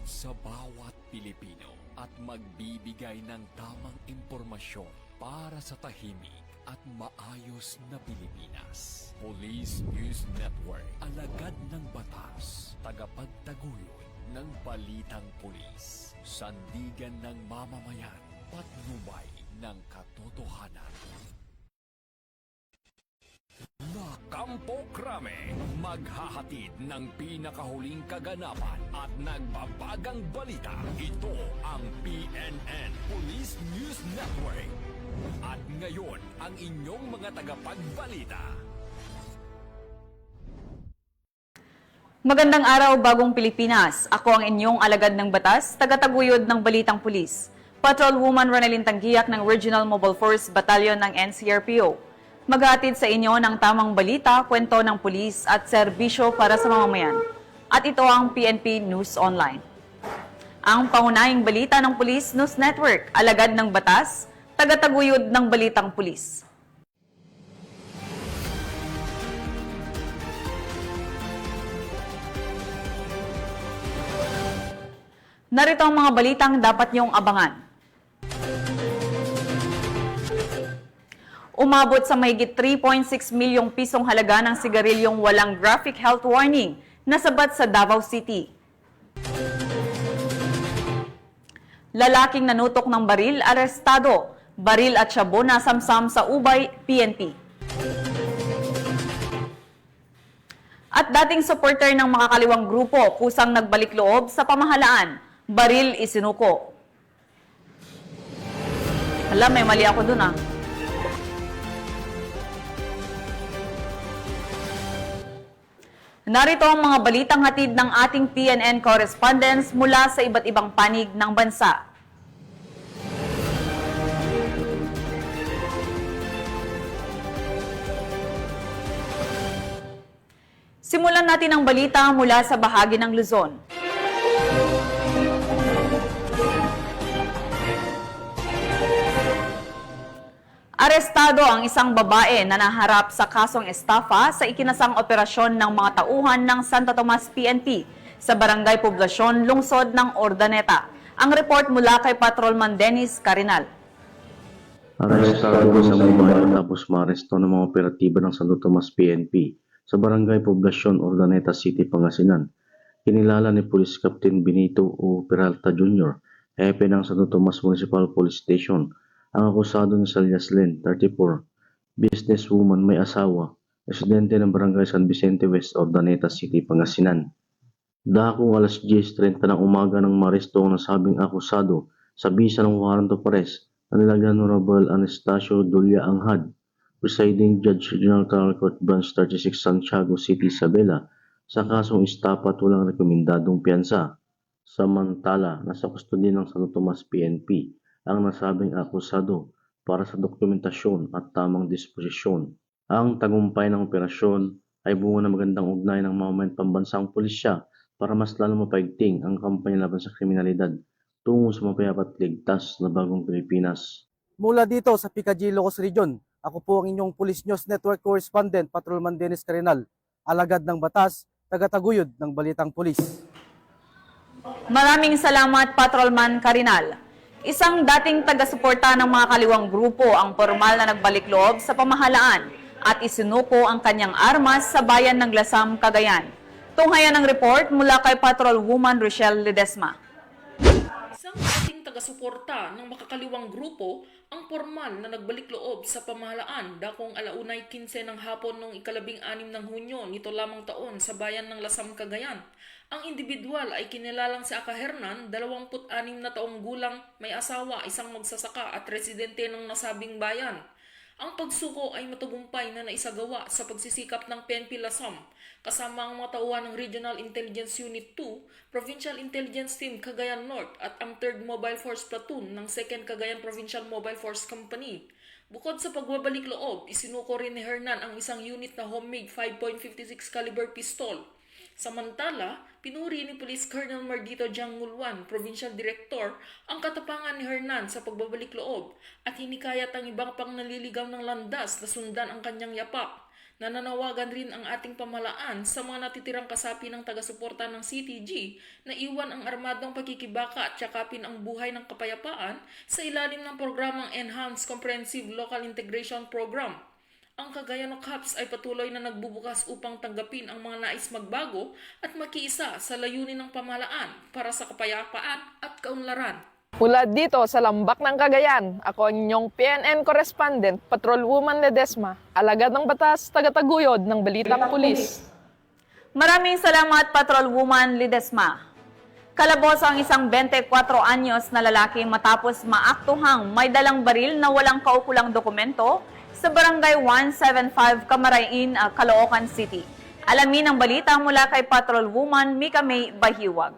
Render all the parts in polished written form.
sa bawat Pilipino at magbibigay ng tamang impormasyon para sa tahimik at maayos na Pilipinas. Police News Network, alagad ng batas, tagapagtaguyod ng balitang pulis, sandigan ng mamamayan, patnubay ng katotohanan. La Campo Crame, maghahatid ng pinakahuling kaganapan at nagbabagang balita. Ito ang PNN Police News Network. At ngayon, ang inyong mga tagapagbalita. Magandang araw, Bagong Pilipinas. Ako ang inyong alagad ng batas, tagataguyod ng Balitang Pulis. Patrolwoman Ronelyn Tanggiak ng Regional Mobile Force Battalion ng NCRPO. Maghahatid sa inyo ng tamang balita, kwento ng pulis at serbisyo para sa mamamayan. At ito ang PNP News Online. Ang pangunahing balita ng Police News Network, alagad ng batas, tagataguyod ng Balitang Pulis. Narito ang mga balitang dapat niyong abangan. Umabot sa mahigit 3.6 milyong pisong halaga ng sigarilyong walang graphic health warning na sabat sa Davao City. Lalaking nanutok ng baril, arestado. Baril at syabo nasamsam sa Ubay, PNP. At dating supporter ng makakaliwang grupo, kusang nagbalik loob sa pamahalaan. Baril isinuko. Hala, may mali ako dun ah. Narito ang mga balitang hatid ng ating PNN correspondents mula sa iba't ibang panig ng bansa. Simulan natin ang balita mula sa bahagi ng Luzon. Arestado ang isang babae na naharap sa kasong estafa sa ikinasang operasyon ng mga tauhan ng Santo Tomas PNP sa Barangay Poblasyon, Lungsod ng Ordaneta. Ang report mula kay Patrolman Dennis Carinal. Arestado sa babae tapos maaresto ng mga operatiba ng Santo Tomas PNP sa Barangay Poblasyon, Ordaneta City, Pangasinan. Kinilala ni Police Captain Benito O. Peralta Jr., hepe ng Santo Tomas Municipal Police Station, ang akusado ni Salias Len, 34, businesswoman, may asawa, residente ng Barangay San Vicente West, Ordaneta City, Pangasinan. Dakong alas 10:30 ng umaga nang maresto ang nasabing akusado sa bisa ng warrant of arrest na nilagyan Honorable Anastasio Dulia Anghad, presiding Judge Regional Trial Court Branch 36 Santiago City, Isabela, sa kasong estafa at walang rekomendadong piyansa. Samantala, nasa kustodiya ng Santo Tomas PNP ang nasabing akusado para sa dokumentasyon at tamang disposisyon. Ang tagumpay ng operasyon ay bunga ng magandang ugnay ng mamamayan pambansang pulisya para mas lalo mapaigting ang kampanya laban sa kriminalidad tungo sa mapayapa at ligtas na bagong Pilipinas. Mula dito sa Picadillo, Ilocos Region, ako po ang inyong Police News Network Correspondent, Patrolman Dennis Carinal, alagad ng batas, tagataguyod ng Balitang Pulis. Maraming salamat, Patrolman Carinal. Isang dating taga-suporta ng mga kaliwang grupo ang formal na nagbalik loob sa pamahalaan at isinuko ang kanyang armas sa bayan ng Lasam, Cagayan. Tunghayan ang report mula kay Patrolwoman Rochelle Ledesma. Isang dating taga-suporta ng makakaliwang grupo ang formal na nagbalik loob sa pamahalaan dakong 1:15 ng hapon noong 6 ng Hunyo nito lamang taon sa bayan ng Lasam, Cagayan. Ang individual ay kinilalang si Aka Hernan, 26 na taong gulang, may asawa, isang magsasaka at residente ng nasabing bayan. Ang pagsuko ay matagumpay na naisagawa sa pagsisikap ng PNP Lasam kasama ang mga tauhan ng Regional Intelligence Unit 2, Provincial Intelligence Team Cagayan North at ang 3rd Mobile Force Platoon ng 2nd Cagayan Provincial Mobile Force Company. Bukod sa pagbabalik loob, isinuko rin ni Hernan ang isang unit na homemade 5.56 caliber pistol. Samantala, pinuri ni Police Colonel Mardito Jangulwan, Provincial Director, ang katapangan ni Hernan sa pagbabalik loob at hinikayat ang ibang pang naliligaw ng landas na sundan ang kanyang yapak. Nananawagan rin ang ating pamahalaan sa mga natitirang kasapi ng taga-suporta ng CTG na iwan ang armadong pagkikibaka at yakapin ang buhay ng kapayapaan sa ilalim ng programang Enhanced Comprehensive Local Integration Program. Ang Cagayan of Cups ay patuloy na nagbubukas upang tanggapin ang mga nais magbago at makiisa sa layunin ng pamahalaan para sa kapayapaan at kaunlaran. Mula dito sa Lambak ng Cagayan, ako ang inyong PNN correspondent, Patrolwoman Ledesma, alagad ng batas, tagataguyod ng Balitang Pulis. Maraming salamat, Patrolwoman Ledesma. Kalabos ang isang 24 anyos na lalaki matapos maaktuhang may dalang baril na walang kaukulang dokumento sa Barangay 175, Camarain, Caloocan City. Alamin ang balita mula kay Patrolwoman Mika May Bahiwag.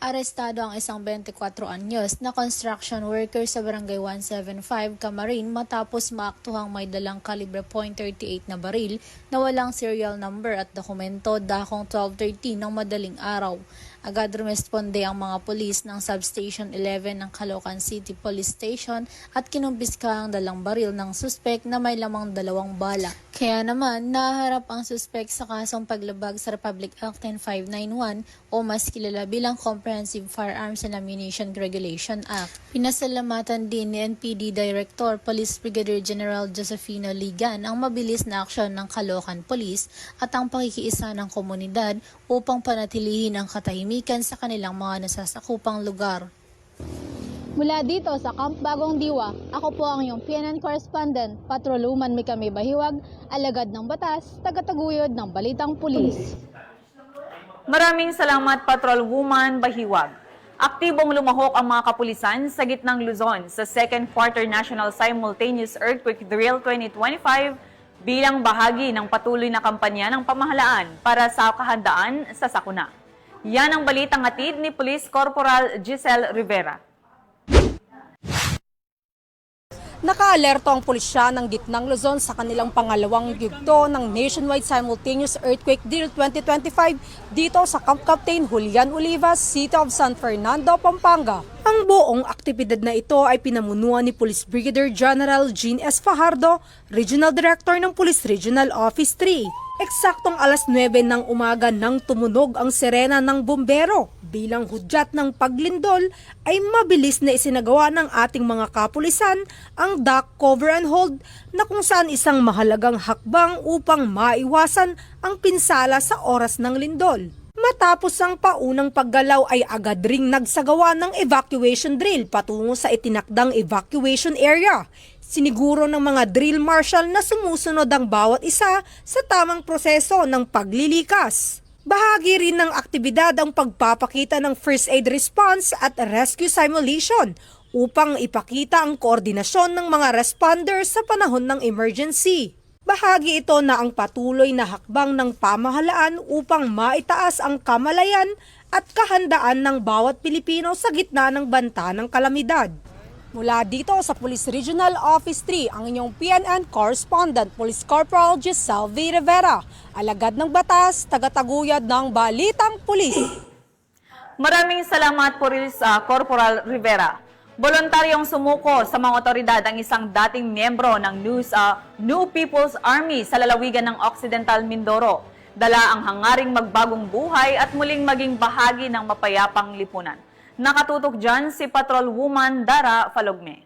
Arestado ang isang 24 anyos na construction worker sa Barangay 175, Camarain matapos maaktuhang may dalang kalibre .38 na baril na walang serial number at dokumento dakong 12:13 ng madaling araw. Agad rumesponde ang mga pulis ng Substation 11 ng Caloocan City Police Station at kinumpiska ang dalang baril ng suspek na may lamang 2 bala. Kaya naman, naharap ang suspek sa kasong paglabag sa Republic Act 10591 o mas kilala bilang Comprehensive Firearms and Ammunition Regulation Act. Pinasalamatan din ni NPD Director Police Brigadier General Josefino Ligan ang mabilis na aksyon ng Caloocan Police at ang pakikiisa ng komunidad upang panatilihin ang katahimikan sa kanilang mga nasasakupang lugar. Mula dito sa Camp Bagong Diwa, ako po ang iyong PNN correspondent, Patrolwoman Mika May Bahiwag, alagad ng batas, tagataguyod ng Balitang Pulis. Maraming salamat, Patrolwoman Bahiwag. Aktibong lumahok ang mga kapulisan sa gitnang Luzon sa Second Quarter National Simultaneous Earthquake Drill 2025 bilang bahagi ng patuloy na kampanya ng pamahalaan para sa kahandaan sa sakuna. Yan ang balitang hatid ni Police Corporal Giselle Rivera. Nakaalerto ang pulisya ng gitnang Luzon sa kanilang pangalawang yugto ng Nationwide Simultaneous Earthquake Drill 2025 dito sa Camp Captain Julian Olivas, City of San Fernando, Pampanga. Ang buong aktibidad na ito ay pinamunuan ni Police Brigadier General Jean S. Fajardo, Regional Director ng Police Regional Office 3. Eksaktong alas 9 ng umaga nang tumunog ang sirena ng bumbero. Bilang hudyat ng paglindol ay mabilis na isinagawa ng ating mga kapulisan ang duck cover and hold na kung saan isang mahalagang hakbang upang maiwasan ang pinsala sa oras ng lindol. Matapos ang paunang paggalaw ay agad ring nagsagawa ng evacuation drill patungo sa itinakdang evacuation area. Siniguro ng mga drill marshal na sumusunod ang bawat isa sa tamang proseso ng paglilikas. Bahagi rin ng aktibidad ang pagpapakita ng first aid response at rescue simulation upang ipakita ang koordinasyon ng mga responders sa panahon ng emergency. Bahagi ito na ang patuloy na hakbang ng pamahalaan upang maitaas ang kamalayan at kahandaan ng bawat Pilipino sa gitna ng banta ng kalamidad. Mula dito sa Police Regional Office 3, ang inyong PNN correspondent, Police Corporal Giselle V. Rivera, alagad ng batas, tagataguyod ng Balitang Pulis. Maraming salamat, Police Corporal Rivera. Voluntaryong sumuko sa mga otoridad ang isang dating miyembro ng New People's Army sa lalawigan ng Occidental Mindoro. Dala ang hangaring magbagong buhay at muling maging bahagi ng mapayapang lipunan. Nakatutok dyan si Patrolwoman Dara Falogme.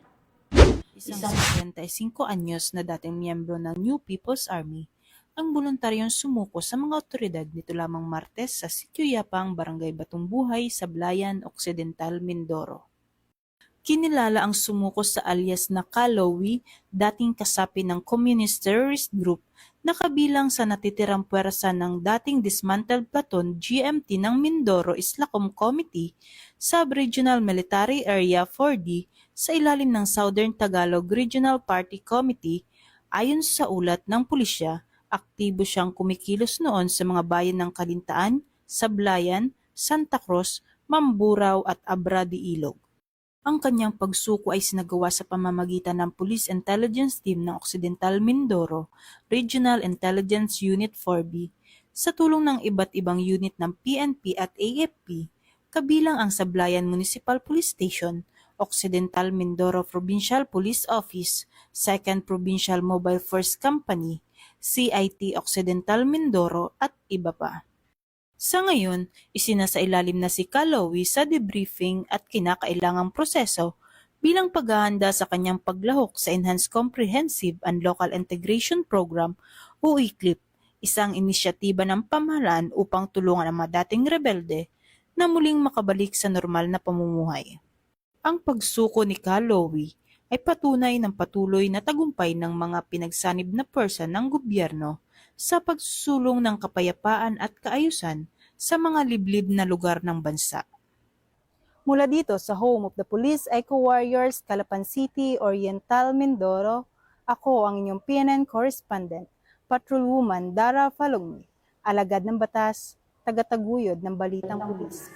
Isang 75 anyos na dating miyembro ng New People's Army ang voluntaryong sumuko sa mga otoridad nito lamang Martes sa Sitio Yapang, Barangay Batong Buhay, Sablayan, Occidental, Mindoro. Kinilala ang sumuko sa alias na Kalowi, dating kasapi ng Communist Terrorist Group na kabilang sa natitirang puwersa ng dating dismantled platoon GMT ng Mindoro Islacom Committee Sub-Regional Military Area 4D sa ilalim ng Southern Tagalog Regional Party Committee. Ayon sa ulat ng pulisya, aktibo siyang kumikilos noon sa mga bayan ng Kalintaan, Sablayan, Santa Cruz, Mamburao at Abra de Ilog. Ang kanyang pagsuko ay sinagawa sa pamamagitan ng Police Intelligence Team ng Occidental Mindoro, Regional Intelligence Unit 4B, sa tulong ng iba't ibang unit ng PNP at AFP, kabilang ang Sablayan Municipal Police Station, Occidental Mindoro Provincial Police Office, 2nd Provincial Mobile Force Company, CIT Occidental Mindoro at iba pa. Sa ngayon, isinasailalim na si Calowie sa debriefing at kinakailangang proseso bilang paghahanda sa kanyang paglahok sa Enhanced Comprehensive and Local Integration Program o ECLIP, isang inisyatiba ng pamahalaan upang tulungan ang mga dating rebelde na muling makabalik sa normal na pamumuhay. Ang pagsuko ni Calowie ay patunay ng patuloy na tagumpay ng mga pinagsanib na pwersa ng gobyerno sa pagsusulong ng kapayapaan at kaayusan sa mga liblib na lugar ng bansa. Mula dito sa home of the Police Eco Warriors, Calapan City, Oriental, Mindoro, ako ang inyong PNN correspondent, Patrolwoman Dara Falongmi, alagad ng batas, tagataguyod ng balitang pulis.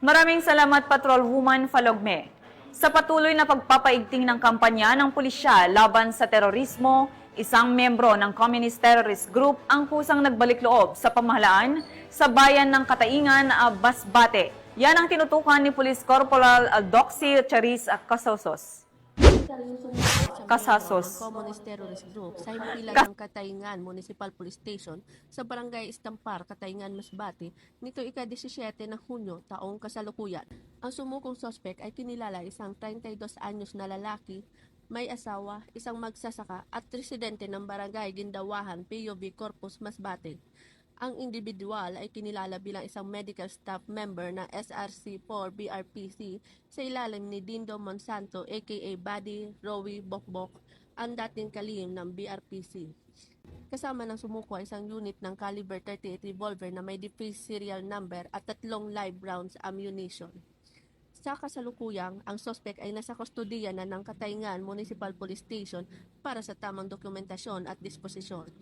Maraming salamat, Patrolwoman Falogme. Sa patuloy na pagpapaigting ng kampanya ng pulisya laban sa terorismo, isang membro ng Communist Terrorist Group ang kusang nagbalik loob sa pamahalaan sa bayan ng Kataingan, Masbate. Yan ang tinutukan ni Police Corporal Doxy Charis Casasos. Communist Terrorist Group sa himpilan ng Katayngan Municipal Police Station sa Barangay Istampar, Katayngan, Masbate, nito ika-17 ng Hunyo taong kasalukuyan. Ang sumukong sospek ay kinilala isang 32 anyos na lalaki, may asawa, isang magsasaka at residente ng Barangay Gindawahan, POV Corpus, Masbate. Ang individual ay kinilala bilang isang medical staff member ng SRC-4 BRPC sa ilalim ni Dindo Monsanto aka Buddy Rowie Bokbok, ang dating kalihim ng BRPC. Kasama ng sumuko ay isang unit ng caliber 38 revolver na may defaced serial number at 3 live rounds ammunition. Sa kasalukuyang, ang sospek ay nasa kustodiya na ng Katayngan Municipal Police Station para sa tamang dokumentasyon at disposisyon.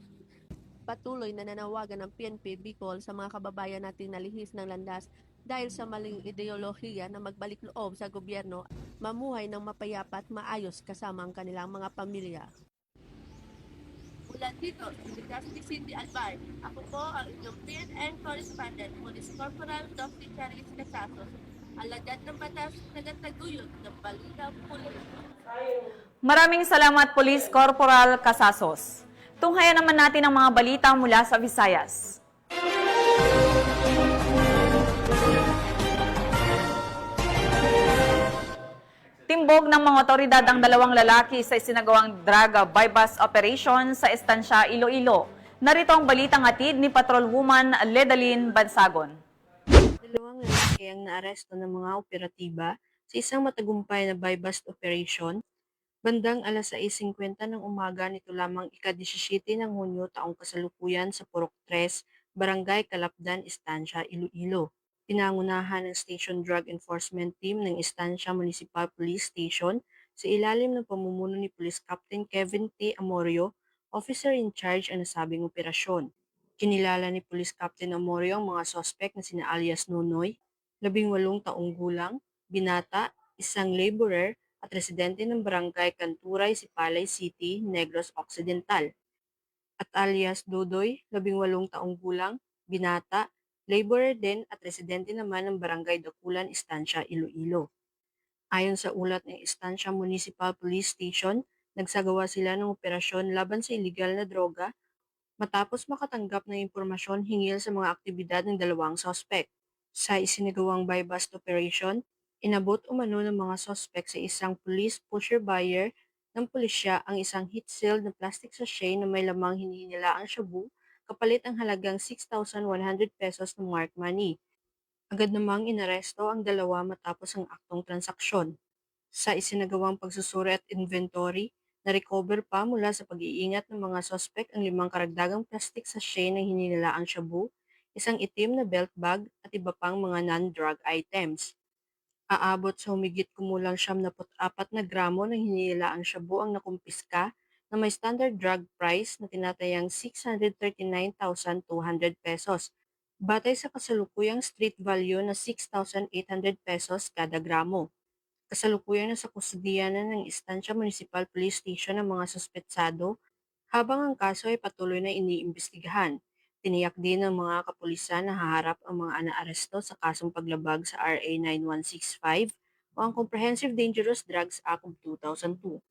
Patuloy na nanawagan ng PNP Bicol sa mga kababayan nating nalihis ng landas dahil sa maling ideolohiya na magbalik loob sa gobyerno, mamuhay ng mapayapa at maayos kasama ang kanilang mga pamilya. Mula dito, sa Legazpi City, Albay, ako po ang inyong PNN correspondent, Police Corporal Dr. Charis Casasos, alagad ng batas, tagataguyod ng balitang pulis. Maraming salamat, Police Corporal Casasos. Tunghayan naman natin ang mga balita mula sa Visayas. Timbog ng mga otoridad ang 2 lalaki sa isinagawang drug bypass operation sa Estancia, Iloilo. Narito ang balitang hatid ni Patrolwoman Ledalyn Bansagon. 2 lalaki ang naaresto ng mga operatiba sa isang matagumpay na bypass operation bandang alas 6:50 ng umaga nito lamang ika-17 ng Hunyo taong kasalukuyan sa Purok 3, Barangay Calapdan, Estancia, Iloilo. Pinangunahan ng Station Drug Enforcement Team ng Estancia Municipal Police Station sa ilalim ng pamumuno ni Police Captain Kevin T. Amorio, officer in charge ang nasabing operasyon. Kinilala ni Police Captain Amorio ang mga sospek na sina alias Nonoy, 18 taong gulang, binata, isang laborer, at residente ng Barangay Canturay, Sipalay City, Negros Occidental. At alias Dodoy, 18 taong gulang, binata, laborer din at residente naman ng Barangay Dakulan, Estancia, Iloilo. Ayon sa ulat ng Estancia Municipal Police Station, nagsagawa sila ng operasyon laban sa iligal na droga matapos makatanggap ng impormasyon hinggil sa mga aktibidad ng 2 sospek. Sa isinagawang bypass operation, inabot umano ng mga sospek sa isang police pusher buyer ng pulisya ang isang heat-sealed na plastic sachet na may lamang hinihinilaang shabu kapalit ang halagang 6,100 pesos ng marked money. Agad namang inaresto ang 2 matapos ang aktong transaksyon. Sa isinagawang pagsusuri at inventory, na-recover pa mula sa pag-iingat ng mga sospek ang 5 karagdagang plastic sachet na hininilaang shabu, isang itim na belt bag at iba pang mga non-drug items. Aabot sa humigit kumulang 74 na gramo ng hinihinilaang shabu ang nakumpiska na may standard drug price na tinatayang 639,200 pesos, batay sa kasalukuyang street value na 6,800 pesos kada gramo. Kasalukuyang nasa kustudiya na ng Estancia Municipal Police Station ang mga suspetsado habang ang kaso ay patuloy na iniimbestigahan. Tiniyak din ng mga kapulisan na haharap ang mga naaresto sa kasong paglabag sa RA 9165 o ang Comprehensive Dangerous Drugs Act of 2002.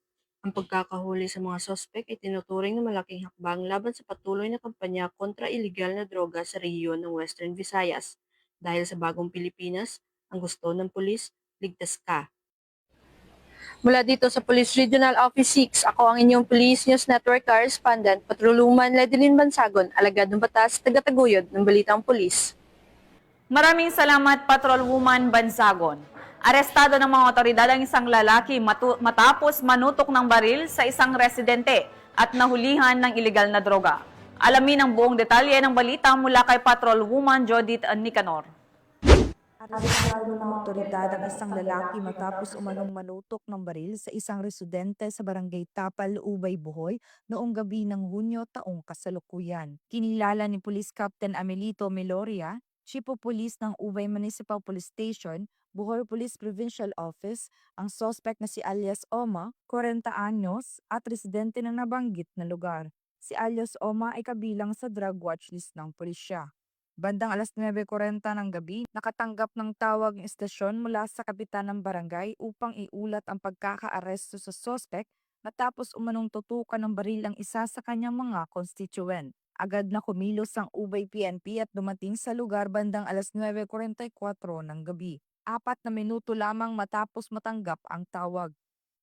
Ang pagkakahuli sa mga sospek ay tinuturing na malaking hakbang laban sa patuloy na kampanya kontra iligal na droga sa rehiyon ng Western Visayas. Dahil sa bagong Pilipinas, ang gusto ng pulis, ligtas ka. Mula dito sa Police Regional Office 6, ako ang inyong Police News Network Correspondent, Patroluman Ledeline Bansagon, alagad ng batas, tagataguyod ng Balitang Pulis. Maraming salamat, Patrolwoman Bansagon. Arestado ng mga otoridad ang isang lalaki matapos manutok ng baril sa isang residente at nahulihan ng ilegal na droga. Alamin ang buong detalye ng balita mula kay Patrolwoman Judith Nicanor. Arestado ng otoridad ang isang lalaki matapos umanong manutok ng baril sa isang residente sa barangay Tapal, Ubay, Bohol noong gabi ng Hunyo taong kasalukuyan. Kinilala ni Police Captain Amelito Meloria, Chief of Police ng Ubay Municipal Police Station, Bohol Police Provincial Office, ang suspect na si alias Oma, 40 anyos, at residente ng nabanggit na lugar. Si alias Oma ay kabilang sa drug watch list ng pulisya. Bandang alas 9:40 ng gabi, nakatanggap ng tawag ng istasyon mula sa kapitan ng barangay upang iulat ang pagkakaaresto sa suspect matapos umanong tutukan ng baril ang isa sa kanyang mga constituent. Agad na kumilos ang Ubay PNP at dumating sa lugar bandang alas 9:44 ng gabi. 4 na minuto lamang matapos matanggap ang tawag.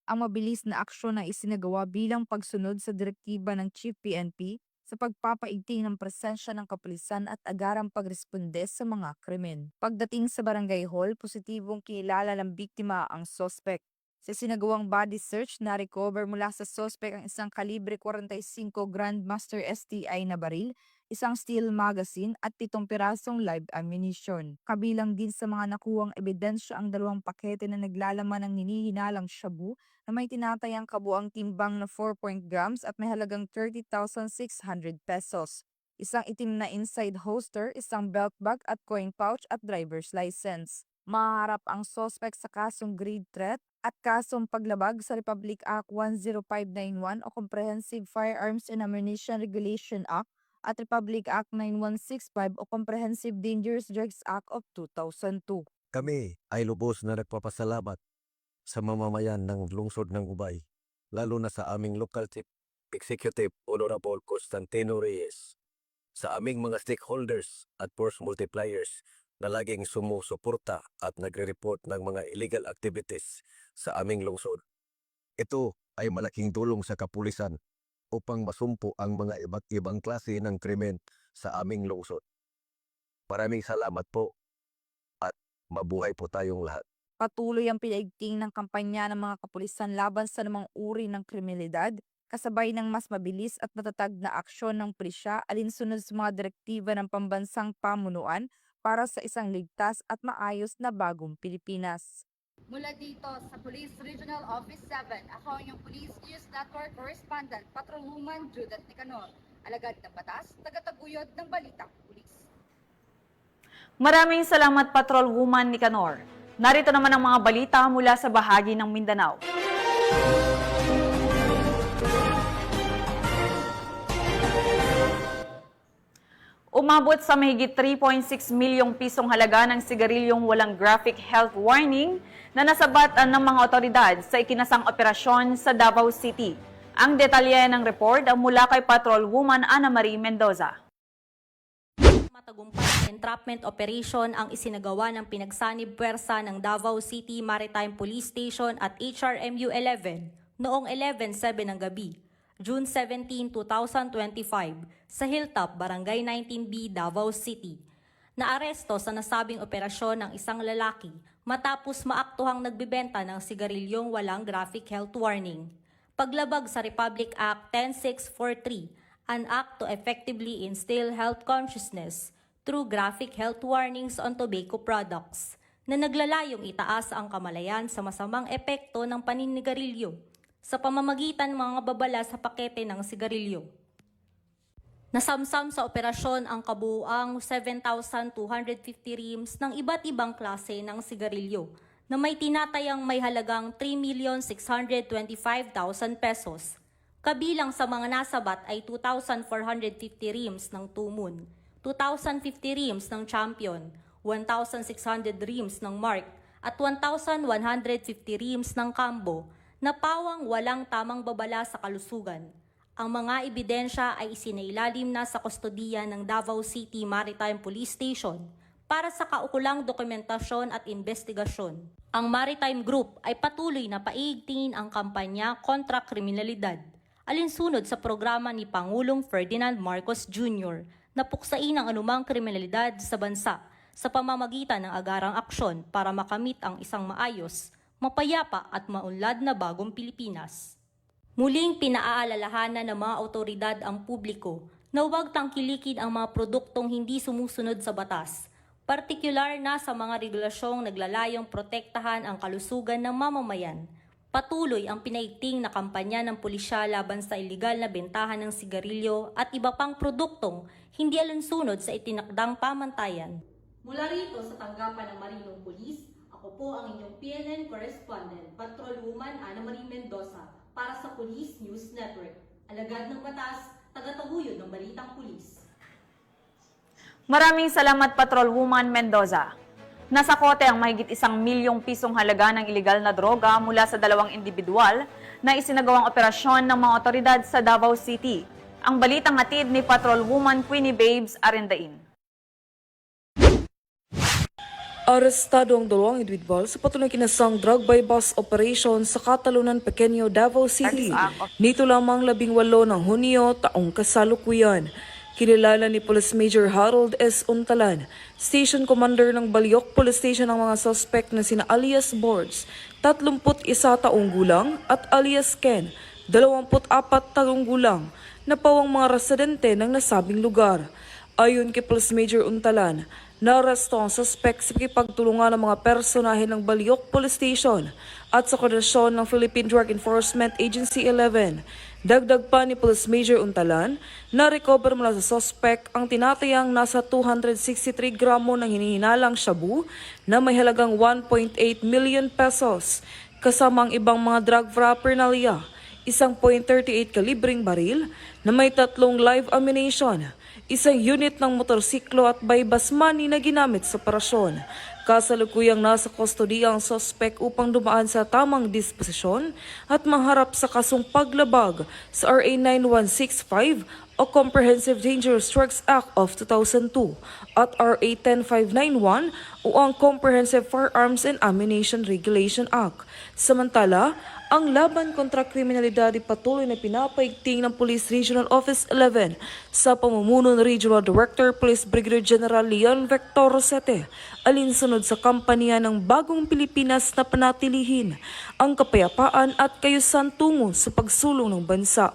Ang mabilis na aksyon na isinagawa bilang pagsunod sa direktiba ng Chief PNP sa pagpapaigting ng presensya ng kapulisan at agarang pagresponde sa mga krimen. Pagdating sa barangay hall, positibong kilala ng biktima ang suspect. Sa sinagawang body search, na-recover mula sa suspect ang isang kalibre 45 Grandmaster STI na baril, isang steel magazine at 7 pirasong live ammunition. Kabilang din sa mga nakuhang ebidensya ang 2 pakete na naglalaman ng ninihinalang shabu na may tinatayang kabuang timbang na 4 grams at may halagang 30,600 pesos. Isang itim na inside holster, isang belt bag at coin pouch at driver's license. Maharap ang suspect sa kasong grade threat at kasong paglabag sa Republic Act 10591 o Comprehensive Firearms and Ammunition Regulation Act at Republic Act 9165 o Comprehensive Dangerous Drugs Act of 2002. Kami ay lubos na nagpapasalamat sa mamamayan ng lungsod ng Ubay, lalo na sa aming Local Chief Executive Honorable Constantino Reyes, sa aming mga stakeholders at force multipliers na laging sumusuporta at nagre-report ng mga illegal activities sa aming lungsod. Ito ay malaking tulong sa kapulisan upang masumpo ang mga iba't ibang klase ng krimen sa aming lungsod. Maraming salamat po at mabuhay po tayong lahat. Patuloy ang pinaigting ng kampanya ng mga kapulisan laban sa namang uri ng kriminalidad, kasabay ng mas mabilis at matatag na aksyon ng pulisya alinsunod sa mga direktiba ng pambansang pamunuan para sa isang ligtas at maayos na bagong Pilipinas. Mula dito sa Police Regional Office 7, ako ang inyong Police News Network Correspondent, Patrolwoman Judith Nicanor, alagad ng batas, tagataguyod ng Balitang Pulis. Maraming salamat, Patrolwoman Nicanor. Narito naman ang mga balita mula sa bahagi ng Mindanao. Umabot sa mahigit 3.6 milyong pisong halaga ng sigarilyong walang graphic health warning na nasabatan ng mga otoridad sa ikinasang operasyon sa Davao City. Ang detalye ng report ang mula kay Patrolwoman Ana Marie Mendoza. Matagumpay na entrapment operation ang isinagawa ng pinagsanib puwersa ng Davao City Maritime Police Station at HRMU 11 noong 11:07 ng gabi, June 17, 2025, sa Hilltop, Barangay 19B, Davao City. Naaresto sa nasabing operasyon ng isang lalaki matapos maaktuhang nagbibenta ng sigarilyong walang graphic health warning. Paglabag sa Republic Act 10643, an act to effectively instill health consciousness through graphic health warnings on tobacco products, na naglalayong itaas ang kamalayan sa masamang epekto ng paninigarilyo sa pamamagitan ng mga babala sa pakete ng sigarilyo. Nasamsam sa operasyon ang kabuuang 7,250 reams ng iba't ibang klase ng sigarilyo na may tinatayang may halagang 3,625,000 pesos. Kabilang sa mga nasabat ay 2,450 reams ng Two Moon, 2,050 reams ng Champion, 1,600 reams ng Mark, at 1,150 reams ng kambo na pawang walang tamang babala sa kalusugan. Ang mga ebidensya ay isinailalim na sa kustodiya ng Davao City Maritime Police Station para sa kaukulang dokumentasyon at investigasyon. Ang Maritime Group ay patuloy na paigtingin ang kampanya kontra kriminalidad, alinsunod sa programa ni Pangulong Ferdinand Marcos Jr. na puksain ang anumang kriminalidad sa bansa sa pamamagitan ng agarang aksyon para makamit ang isang maayos, mapayapa at maunlad na bagong Pilipinas. Muling pinaaalalahanan ng mga otoridad ang publiko na huwag tangkilikin ang mga produktong hindi sumusunod sa batas, partikular na sa mga regulasyong naglalayong protektahan ang kalusugan ng mamamayan. Patuloy ang pinaigting na kampanya ng pulisya laban sa iligal na bentahan ng sigarilyo at iba pang produktong hindi alinsunod sa itinakdang pamantayan. Mula rito sa tanggapan ng Marinong Police, ako po ang inyong PNN Correspondent, Patrolwoman Ana Marie Mendoza, para sa Police News Network. Alagad ng batas, tagataguyod ng balitang pulis. Maraming salamat, Patrolwoman Mendoza. Nasa kote ang mahigit 1 milyong pisong halaga ng iligal na droga mula sa 2 individual na isinagawang operasyon ng mga otoridad sa Davao City. Ang balitang hatid ni Patrolwoman Queenie Babes Arindain. Arestado ang 2 individual sa patuloy kinasang drug by bus operation sa Catalunan Pequeño, Davao City. Nito lamang 18 ng Hunyo taong kasalukuyan. Kinilala ni Police Major Harold S. Untalan, Station Commander ng Baliok Police Station ang mga suspect na sina alias Boards, 31 taong gulang at alias Ken, 24 taong gulang, na pawang mga residente ng nasabing lugar. Ayon kay Police Major Untalan, naaresto ang suspect sa pakipagtulungan ng mga personahe ng Baliok Police Station at sa koordinasyon ng Philippine Drug Enforcement Agency 11. Dagdag pa ni Police Major Untalan, na-recover mula sa suspect ang tinatayang nasa 263 gramo ng hinihinalang shabu na may halagang 1.8 million pesos, kasama ang ibang mga drug paraphernalia, isang .38 kalibring baril na may 3 live ammunition, isang unit ng motorsiklo at bypass money na ginamit sa operasyon. Kasalukuyang nasa kustodiya ang suspect upang dumaan sa tamang disposisyon at maharap sa kasong paglabag sa RA 9165 o Comprehensive Dangerous Drugs Act of 2002 at RA 10591 o ang Comprehensive Firearms and Ammunition Regulation Act. Samantala, ang laban kontra kriminalidad ay patuloy na pinapaigting ng Police Regional Office 11 sa pamumuno ng Regional Director Police Brigadier General Leon Vector Rosete, alinsunod sa kampanya ng Bagong Pilipinas na panatilihin ang kapayapaan at kayusan tungo sa pagsulong ng bansa.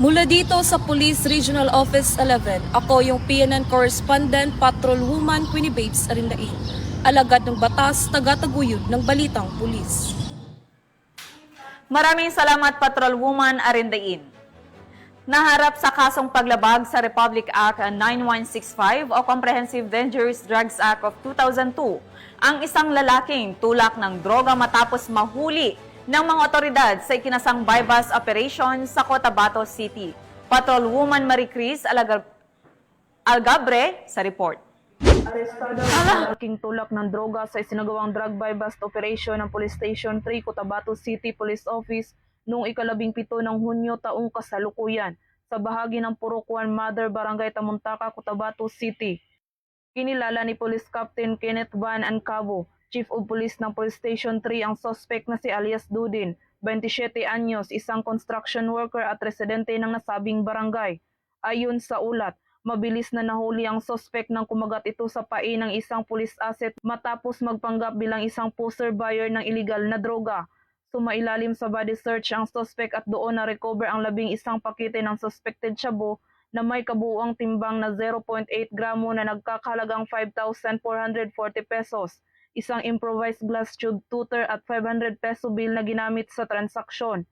Mula dito sa Police Regional Office 11, ako yung PNN Correspondent Patrolwoman Queenie Babes Arindain, alagad ng batas, tagataguyod ng balitang pulis. Maraming salamat, Patrolwoman Arindain. Naharap sa kasong paglabag sa Republic Act 9165 o Comprehensive Dangerous Drugs Act of 2002 ang isang lalaking tulak ng droga matapos mahuli ng mga otoridad sa ikinasang bypass operation sa Cotabato City. Patrolwoman Marie Cris Algabre sa report. Arestado ang malaking tulak ng droga sa isinagawang drug buy-bust operation ng Police Station 3, Cotabato City Police Office noong 17 ng Hunyo taong kasalukuyan sa bahagi ng Purok 1 Mother Barangay Tamuntaka, Cotabato City. Kinilala ni Police Captain Kenneth Van Ancabo, Chief of Police ng Police Station 3, ang suspect na si alias Dudin, 27 anyos, isang construction worker at residente ng nasabing barangay. Ayon sa ulat, mabilis na nahuli ang suspect nang kumagat ito sa pain ng isang police asset matapos magpanggap bilang isang poster buyer ng illegal na droga. Sumailalim sa body search ang suspect at doon na-recover ang 11 pakete ng suspected shabu na may kabuuang timbang na 0.8 gramo na nagkakahalagang 5,440 pesos, isang improvised glass tube tutor at 500 peso bill na ginamit sa transaksyon.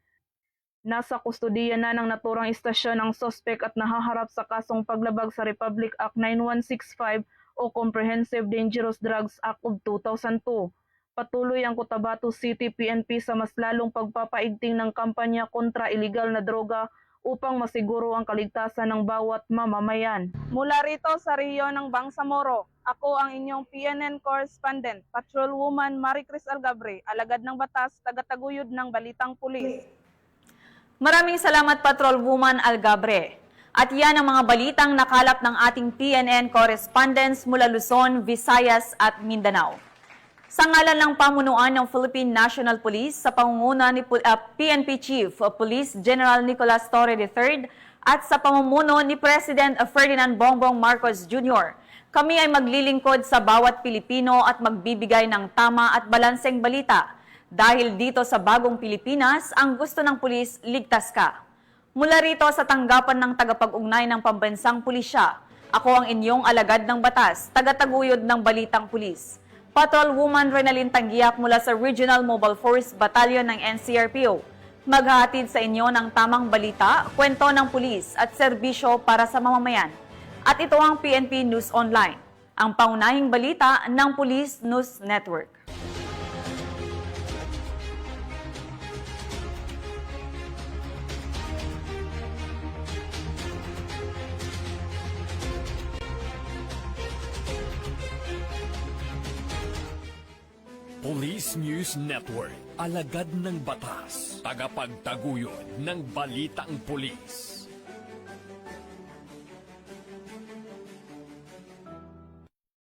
Nasa kustodiya na ng naturang istasyon ang suspect at nahaharap sa kasong paglabag sa Republic Act 9165 o Comprehensive Dangerous Drugs Act of 2002. Patuloy ang Cotabato City PNP sa mas lalong pagpapaigting ng kampanya kontra iligal na droga upang masiguro ang kaligtasan ng bawat mamamayan. Mula rito sa rehiyon ng Bangsamoro, Ako ang inyong PNN correspondent, Patrolwoman Maricris Algabre, alagad ng batas, tagataguyod ng Balitang Pulis. Maraming salamat, Patrolwoman Algabre. At yan ang mga balitang nakalap ng ating PNN correspondents mula Luzon, Visayas at Mindanao. Sa ngalan ng pamunuan ng Philippine National Police sa pangunguna ni PNP Chief Police General Nicolas Torre III at sa pamumuno ni President Ferdinand Bongbong Marcos Jr., kami ay maglilingkod sa bawat Pilipino at magbibigay ng tama at balanseng balita. Dahil dito sa bagong Pilipinas, ang gusto ng pulis, ligtas ka. Mula rito sa tanggapan ng tagapag-ugnay ng pambansang pulisya, ako ang inyong alagad ng batas, tagataguyod ng Balitang Pulis. Patrolwoman Renalyn Tanggiak mula sa Regional Mobile Force Battalion ng NCRPO. Maghahatid sa inyo ng tamang balita, kwento ng pulis at serbisyo para sa mamamayan. At ito ang PNP News Online, ang paunahing balita ng Police News Network. Police News Network, alagad ng batas, tagapagtaguyod ng balitang pulis.